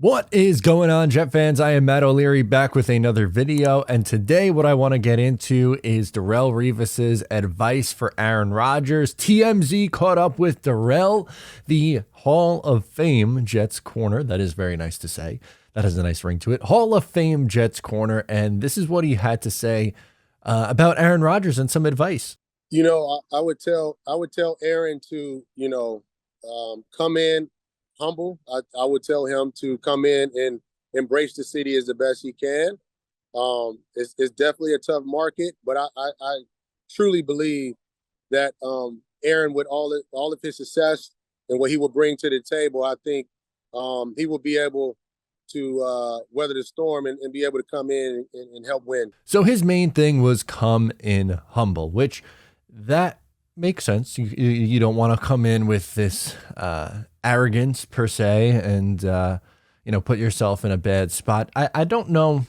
What is going on, Jet fans? I am Matt O'Leary back with another video, and today what I want to get into is Darrelle Revis's advice for Aaron Rodgers. TMZ caught up with Darrelle, the Hall of Fame Jets corner. That is very nice to say. That has a nice ring to it. Hall of Fame Jets corner, and this is what he had to say about Aaron Rodgers and some advice. I would tell Aaron to, come in humble. I would tell him to come in and embrace the city as the best he can. It's definitely a tough market, but I truly believe that Aaron, with all of his success and what he will bring to the table, I think he will be able to weather the storm and be able to come in and help win. So his main thing was come in humble, which that makes sense. You don't want to come in with this arrogance per se and put yourself in a bad spot. I don't know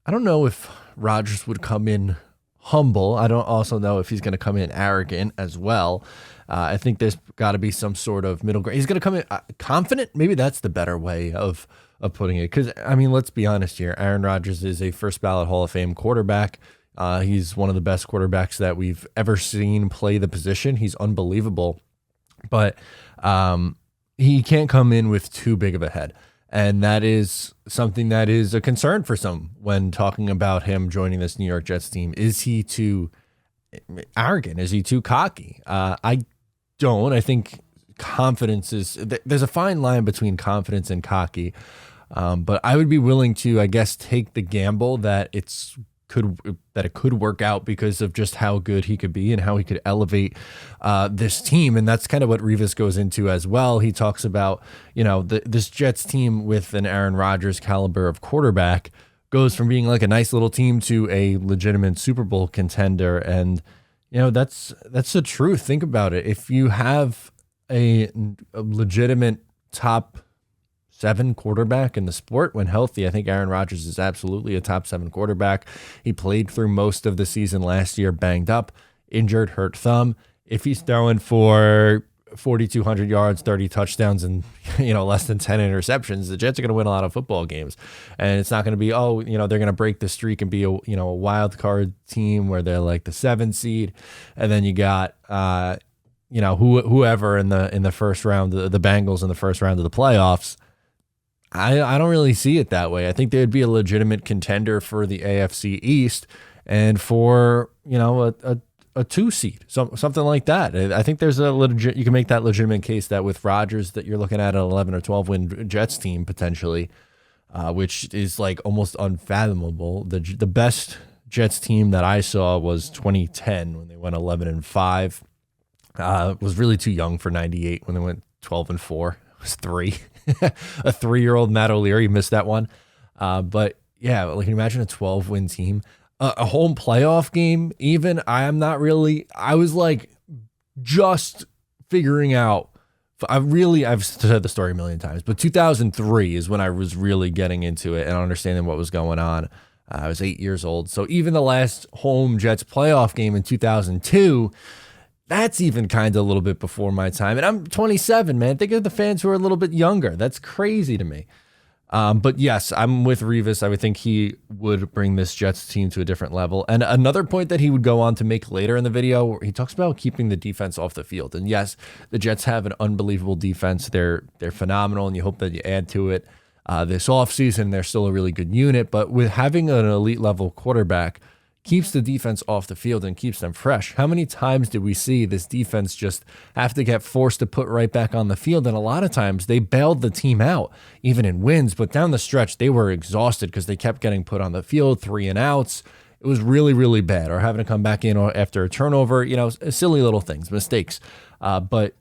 if Rodgers would come in humble. I don't also know if he's going to come in arrogant as well. I think there's got to be some sort of middle ground. He's going to come in confident. Maybe that's the better way of putting it. Because, let's be honest here. Aaron Rodgers is a first ballot Hall of Fame quarterback. He's one of the best quarterbacks that we've ever seen play the position. He's unbelievable. But he can't come in with too big of a head. And that is something that is a concern for some when talking about him joining this New York Jets team. Is he too arrogant? Is he too cocky? I don't. I think confidence is, there's a fine line between confidence and cocky. But I would be willing to, I guess, take the gamble that it could work out because of just how good he could be and how he could elevate this team. And that's kind of what Revis goes into as well. He talks about, this Jets team with an Aaron Rodgers caliber of quarterback goes from being like a nice little team to a legitimate Super Bowl contender. And, that's the truth. Think about it. If you have a legitimate top 7 quarterback in the sport when healthy, I think Aaron Rodgers is absolutely a top 7 quarterback. He played through most of the season last year, banged up, injured, hurt thumb. If he's throwing for 4,200 yards, 30 touchdowns, and less than 10 interceptions, the Jets are going to win a lot of football games. And it's not going to be they're going to break the streak and be a wild card team where they're like the 7 seed, and then you got whoever in the first round, the Bengals in the first round of the playoffs. I don't really see it that way. I think they'd be a legitimate contender for the AFC East and for, a 2 seed, something like that. I think there's you can make that legitimate case that with Rodgers that you're looking at an 11 or 12 win Jets team potentially, which is like almost unfathomable. The best Jets team that I saw was 2010 when they went 11-5. Was really too young for 98 when they went 12-4. It was 3. A 3-year-old Matt O'Leary missed that one. But yeah, like imagine a 12-win team, a home playoff game. Even I was like just figuring out. I've said the story a million times, but 2003 is when I was really getting into it and understanding what was going on. I was 8 years old. So even the last home Jets playoff game in 2002, that's even kind of a little bit before my time. And I'm 27, man. Think of the fans who are a little bit younger. That's crazy to me. But yes, I'm with Revis. I would think he would bring this Jets team to a different level. And another point that he would go on to make later in the video, he talks about keeping the defense off the field. And yes, the Jets have an unbelievable defense. They're phenomenal, and you hope that you add to it this offseason. They're still a really good unit. But with having an elite level quarterback, keeps the defense off the field and keeps them fresh. How many times did we see this defense just have to get forced to put right back on the field? And a lot of times they bailed the team out, even in wins. But down the stretch, they were exhausted because they kept getting put on the field, 3 and outs. It was really, really bad. Or having to come back in after a turnover, silly little things, mistakes. But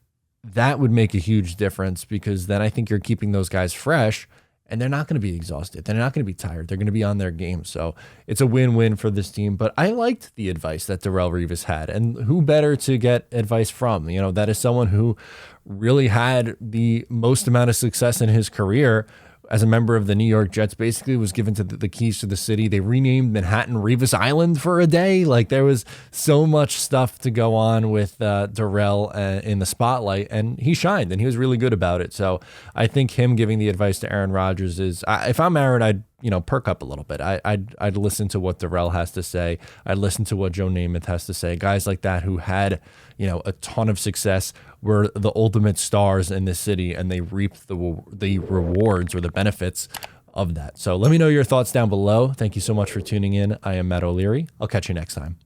that would make a huge difference because then I think you're keeping those guys fresh. And they're not going to be exhausted. They're not going to be tired. They're going to be on their game. So it's a win-win for this team. But I liked the advice that Darrelle Revis had. And who better to get advice from? That is someone who really had the most amount of success in his career as a member of the New York Jets, basically was given to the keys to the city. They renamed Manhattan Revis Island for a day. Like, there was so much stuff to go on with Darrelle in the spotlight, and he shined, and he was really good about it. So I think him giving the advice to Aaron Rodgers is, if I'm Aaron, I'd perk up a little bit. I'd listen to what Darrelle has to say. I'd listen to what Joe Namath has to say. Guys like that who had a ton of success, were the ultimate stars in this city, and they reaped the rewards or the benefits of that. So let me know your thoughts down below. Thank you so much for tuning in. I am Matt O'Leary. I'll catch you next time.